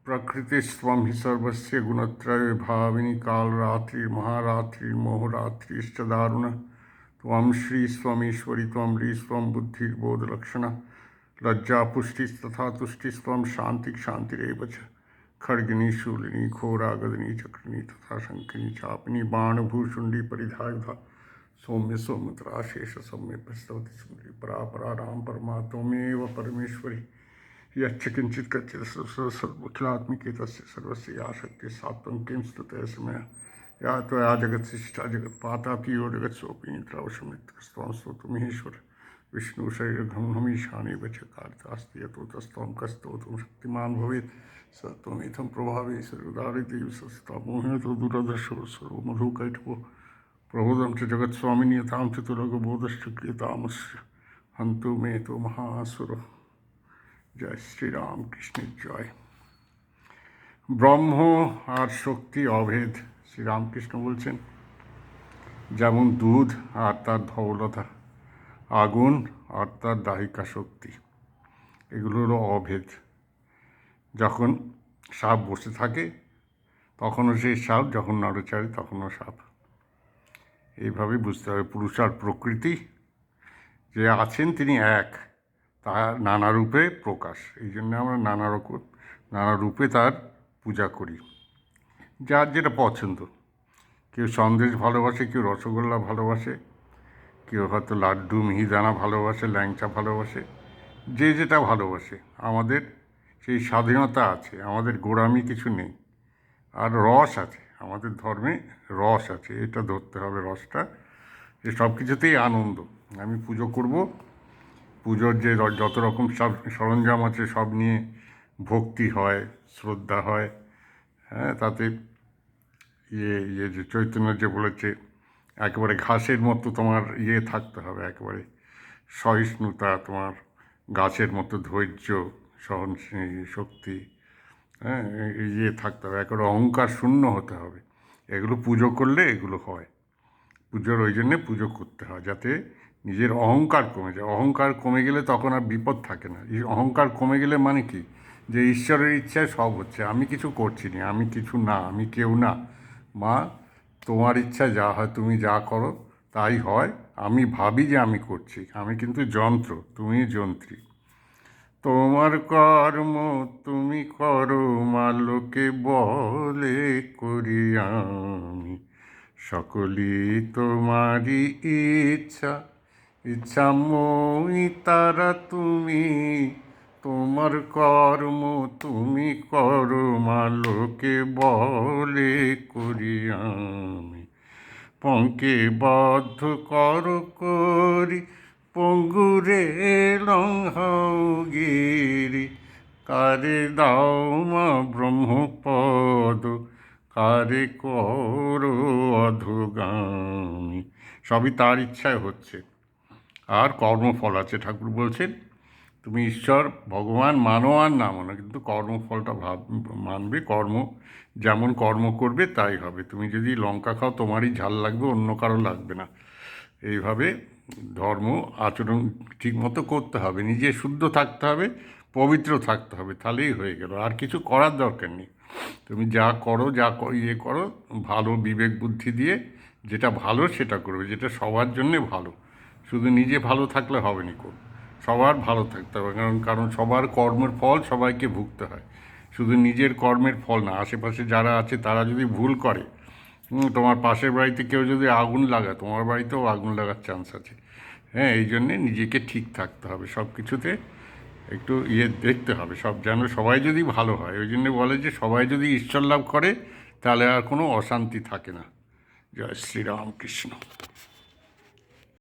प्रकृतिस्त्वं हि सर्वस्य गुणत्रयविभाविनी कालरात्रिर्महारात्रिर्मोहरात्रिश्च दारुण त्वं श्रीस्त्वमीश्वरी त्वं ह्रीस्त्वं बुद्धिर्बोधलक्षण लज्जापुष्टिस्तथा तुष्टिस्त्वं शान्तिरेव च खड्गिनी शूलिनी घोरागदिनी चक्रिणी तथा शङ्खिनी चापिनी बाणभूषुण्डी परिधायुधा सौम्य सौमित्रा शेष सौम्य प्रस्तवती सुंदरी परापरा राम परमा त्वमेव परमेश्वरी यच्च किंचित कच्चित् सर्वखिलात्मिके तस्य सर्वस्य या शक्ति सात्वं किं स्तुते समय या त्वया जगत्सृष्टा जगत्पातापि यो जगत्सोऽपि निद्रावशमित्तस्त्वं स्तोतुमीश्वर विष्णु शरीरघं च कारितास्ति यतो तस्त्वं कस्तोतुं शक्तिमान् भवेत् स त्वमेथं प्रभावे सर्वदारिदेव सस्ता मोहितो दुरदर्शो सर्वमधुकैटभो प्रबोधं च जगत्स्वामिनी यथां चतुरगबोधश्च क्रियतामस्य हन्तु मे तो महासुर। जय श्री राम कृष्ण जय। ব্রহ্ম আর শক্তি অভেদ। শ্রীরামকৃষ্ণ বলছেন যেমন দুধ আর তার ধবলতা, আগুন আর তার দাহিকা শক্তি, এগুলোরও অভেদ। যখন সাপ বসে থাকে তখনও সেই সাপ, যখন নড়েচড়ে তখনও সাপ। এইভাবে বুঝতে হবে পুরুষ আর প্রকৃতি যে আছেন তিনি এক, তার নানা রূপে প্রকাশ। এই জন্য আমরা নানা রূপে তার পূজা করি, যার যেটা পছন্দ। কেউ সন্দেশ ভালোবাসে, কেউ রসগোল্লা ভালোবাসে, কেউ হয়তো লাড্ডু মিহিদানা ভালোবাসে, ল্যাংচা ভালোবাসে, যে যেটা ভালোবাসে। আমাদের সেই স্বাধীনতা আছে, আমাদের গোঁড়ামি কিছু নেই। আর রস আছে, আমাদের ধর্মে রস আছে, এটা ধরতে হবে রসটা, যে সব কিছুতেই আনন্দ। আমি পুজো করব, পুজোর যে যত রকম সব সরঞ্জাম আছে সব নিয়ে ভক্তি হয়, শ্রদ্ধা হয়। হ্যাঁ, তাতে যে চৈতন্য যে বলেছে একেবারে ঘাসের মতো তোমার থাকতে হবে, একেবারে সহিষ্ণুতা, তোমার গাছের মতো ধৈর্য, সহন শক্তি, হ্যাঁ, থাকতে হবে, একেবারে অহংকার শূন্য হতে হবে। এগুলো পুজো করলে এগুলো হয়। পুজোর ওই জন্যে পুজো করতে হয় যাতে নিজের অহংকার কমে যায়। অহংকার কমে গেলে তখন আর বিপদ থাকে না। অহংকার কমে গেলে মানে কি, যে ঈশ্বরের ইচ্ছায় সব হচ্ছে, আমি কিছু করছি না, আমি কিছু না, আমি কেউ না। মা, তোমার ইচ্ছা যা হয়, তুমি যা করো তাই হয়। আমি ভাবি যে আমি করছি, আমি কিন্তু যন্ত্র, তুমি যন্ত্রী। তোমার কর্ম তুমি করো মা, লোকে বলে করি আমি, সকলই তোমারই ইচ্ছাময়ী তারা তুমি। তোমার কর্ম তুমি করো মা, লোকে বলে করি আমি, পঙ্কে বদ্ধ করি পঙ্গুরে লঙ্ঘগিরি, কারে দাও মা ব্রহ্মপদ, কারে করো অধোগামী। সবই তার ইচ্ছায় হচ্ছে, আর কর্মফল আছে। ঠাকুর বলছেন তুমি ঈশ্বর ভগবান মানো আর না মানো, কিন্তু কর্মফলটা মানবে। যেমন কর্ম করবে তাই হবে। তুমি যদি লঙ্কা খাও তোমারই ঝাল লাগবে, অন্য কারো লাগবে না। এইভাবে ধর্ম আচরণ ঠিকমতো করতে হবে, নিজে শুদ্ধ থাকতে হবে, পবিত্র থাকতে হবে, তাহলেই হয়ে গেল। আর কিছু করার দরকার নেই। তুমি যা করো, করো ভালো বিবেক বুদ্ধি দিয়ে, যেটা ভালো সেটা করবে, যেটা সবার জন্যে ভালো। শুধু নিজে ভালো থাকলে হবে না, সবার ভালো থাকতে হবে। কারণ সবার কর্মের ফল সবাইকে ভুগতে হয়, শুধু নিজের কর্মের ফল না। আশেপাশে যারা আছে তারা যদি ভুল করে, তোমার পাশের বাড়িতে কেউ যদি আগুন লাগায়, তোমার বাড়িতেও আগুন লাগার চান্স আছে। হ্যাঁ, এই জন্যে নিজেকে ঠিক থাকতে হবে, সব কিছুতে একটু দেখতে হবে, যেন সবাই যদি ভালো হয়। ওই জন্যে বলে যে সবাই যদি ঈশ্বর লাভ করে তাহলে আর কোনো অশান্তি থাকে না। জয় শ্রীরামকৃষ্ণ।